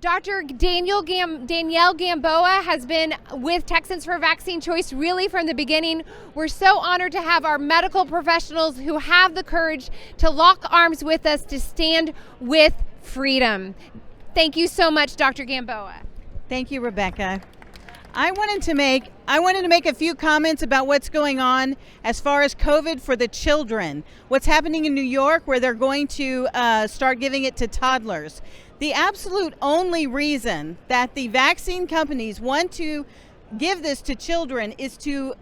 Dr. Danielle Gamboa has been with Texans for Vaccine Choice really from the beginning. We're so honored to have our medical professionals who have the courage to lock arms with us to stand with freedom. Thank you so much, Dr. Gamboa. Thank you, Rebecca. I wanted to make a few comments about what's going on as far as COVID for the children. What's happening in New York, where they're going to start giving it to toddlers. The absolute only reason that the vaccine companies want to give this to children is to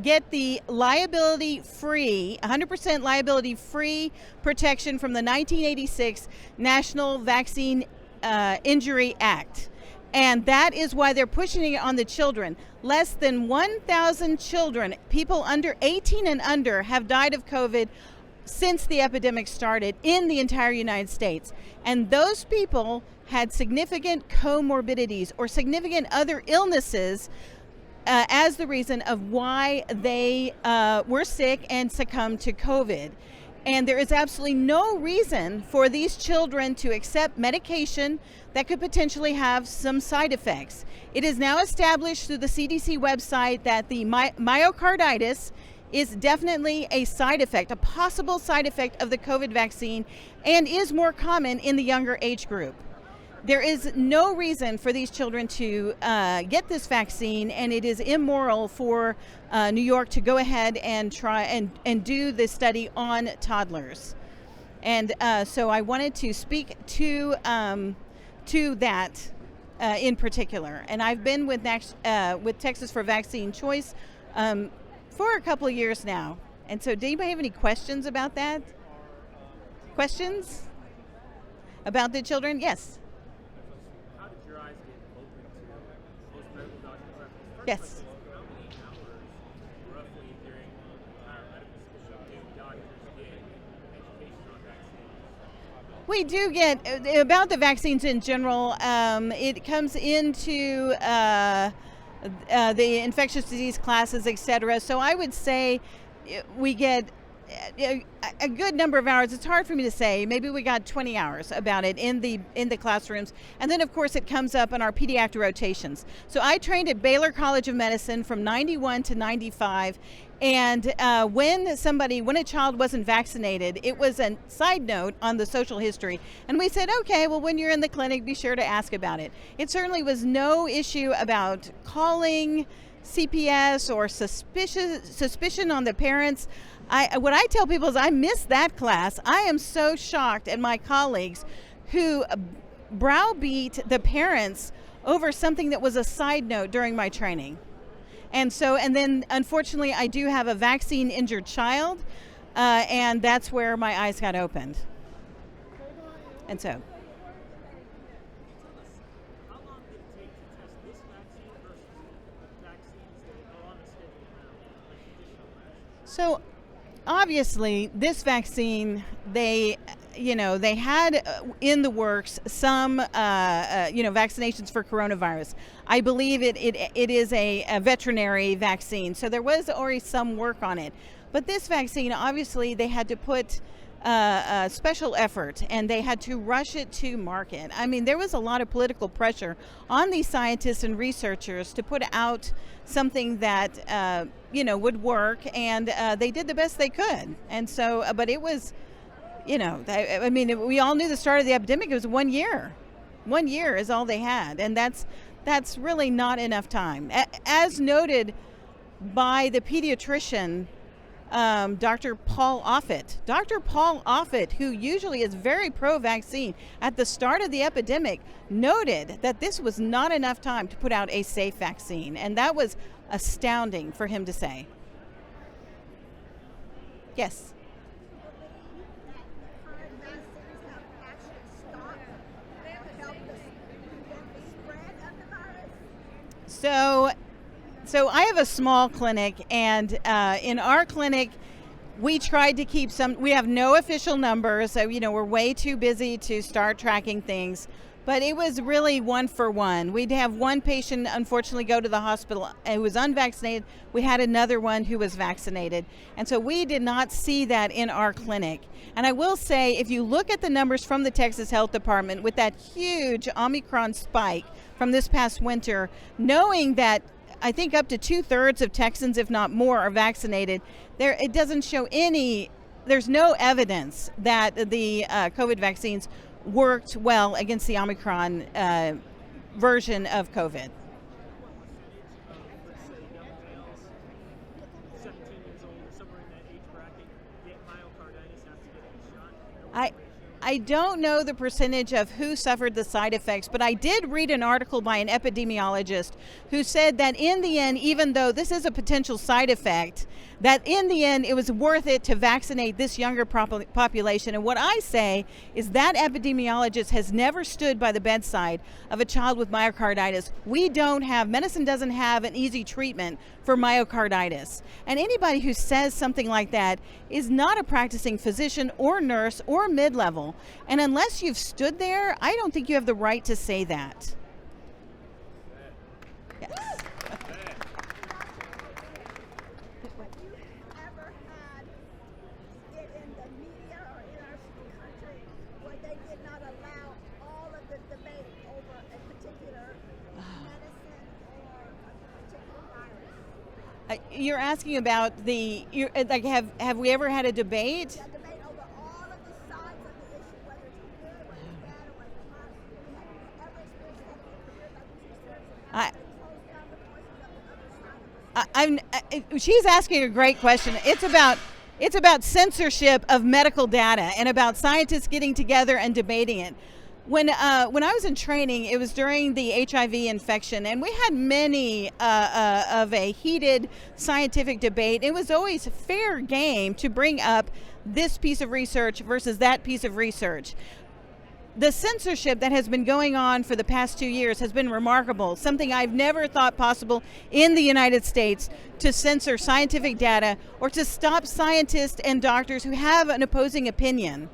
get the liability-free, 100% liability-free protection from the 1986 National Vaccine Injury Act. And that is why they're pushing it on the children. Less than 1,000 children, people under 18 and under, have died of COVID since the epidemic started in the entire United States. And those people had significant comorbidities or significant other illnesses as the reason of why they were sick and succumbed to COVID. And there is absolutely no reason for these children to accept medication that could potentially have some side effects. It is now established through the CDC website that the myocarditis is definitely a side effect, a possible side effect of the COVID vaccine, and is more common in the younger age group. There is no reason for these children to get this vaccine, and it is immoral for New York to go ahead and try and do this study on toddlers. And so I wanted to speak to that in particular. And I've been with Texas for Vaccine Choice for a couple of years now. And so, do anybody have any questions about that? Questions about the children? Yes. How did your eyes get open to most medical doctors? Yes. How many hours roughly during the entire medical school do doctors get education on vaccines? We do get about the vaccines in general. It comes into the infectious disease classes, etc. So I would say we get a good number of hours. It's hard for me to say. Maybe we got 20 hours about it in the classrooms, and then of course it comes up in our pediatric rotations. So I trained at Baylor College of Medicine from 91 to 95, and when a child wasn't vaccinated, it was a side note on the social history, and we said, okay, well, when you're in the clinic, be sure to ask about it. It certainly was no issue about calling CPS or suspicion on the parents. What I tell people is I miss that class. I am so shocked at my colleagues who browbeat the parents over something that was a side note during my training. And then unfortunately I do have a vaccine injured child, and that's where my eyes got opened. And so. How long did it take to test this vaccine versus the vaccines that are on the schedule now, like traditional vaccines? So obviously this vaccine, they had in the works some vaccinations for coronavirus. I believe it is a veterinary vaccine, so there was already some work on it. But this vaccine, obviously they had to put special effort, and they had to rush it to market. I mean, there was a lot of political pressure on these scientists and researchers to put out something that would work, and they did the best they could. And so, but it was, we all knew the start of the epidemic. It was 1 year. 1 year is all they had, and that's really not enough time. As noted by the pediatrician, Dr. Paul Offit. Dr. Paul Offit, who usually is very pro-vaccine, at the start of the epidemic noted that this was not enough time to put out a safe vaccine, and that was astounding for him to say. Yes? So I have a small clinic, and in our clinic, we tried to keep we have no official numbers, so we're way too busy to start tracking things. but it was really 1-for-1. We'd have one patient unfortunately go to the hospital who was unvaccinated. We had another one who was vaccinated. And so we did not see that in our clinic. And I will say, if you look at the numbers from the Texas Health Department with that huge Omicron spike from this past winter, knowing that I think up to 2/3 of Texans, if not more, are vaccinated, it doesn't show there's no evidence that the COVID vaccines worked well against the Omicron version of COVID. 17 years old, somewhere in that age bracket, get myocarditis, have to get a shot. I don't know the percentage of who suffered the side effects, but I did read an article by an epidemiologist who said that in the end, even though this is a potential side effect, that in the end it was worth it to vaccinate this younger population. And what I say is that epidemiologist has never stood by the bedside of a child with myocarditis. Medicine doesn't have an easy treatment for myocarditis. And anybody who says something like that is not a practicing physician or nurse or mid-level. And unless you've stood there, I don't think you have the right to say that. Yes. You're asking about have we ever had a debate? A debate over all of the sides of the issue, whether it's good, whether it's bad, or whether it's harmful. We have ever experienced that in your career, like you said, and close down the voices of the other side of the She's asking a great question. It's about censorship of medical data and about scientists getting together and debating it. When I was in training, it was during the HIV infection, and we had many of a heated scientific debate. It was always fair game to bring up this piece of research versus that piece of research. The censorship that has been going on for the past 2 years has been remarkable, something I've never thought possible in the United States, to censor scientific data or to stop scientists and doctors who have an opposing opinion.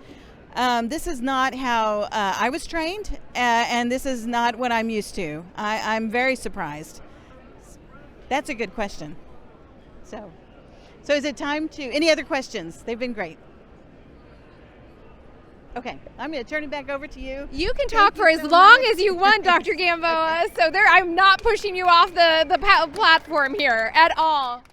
This is not how I was trained, and this is not what I'm used to. I'm very surprised. That's a good question. So is it time to, any other questions? They've been great. Okay, I'm going to turn it back over to you. You can talk for as long as you want, Dr. Gamboa. So I'm not pushing you off the platform here at all.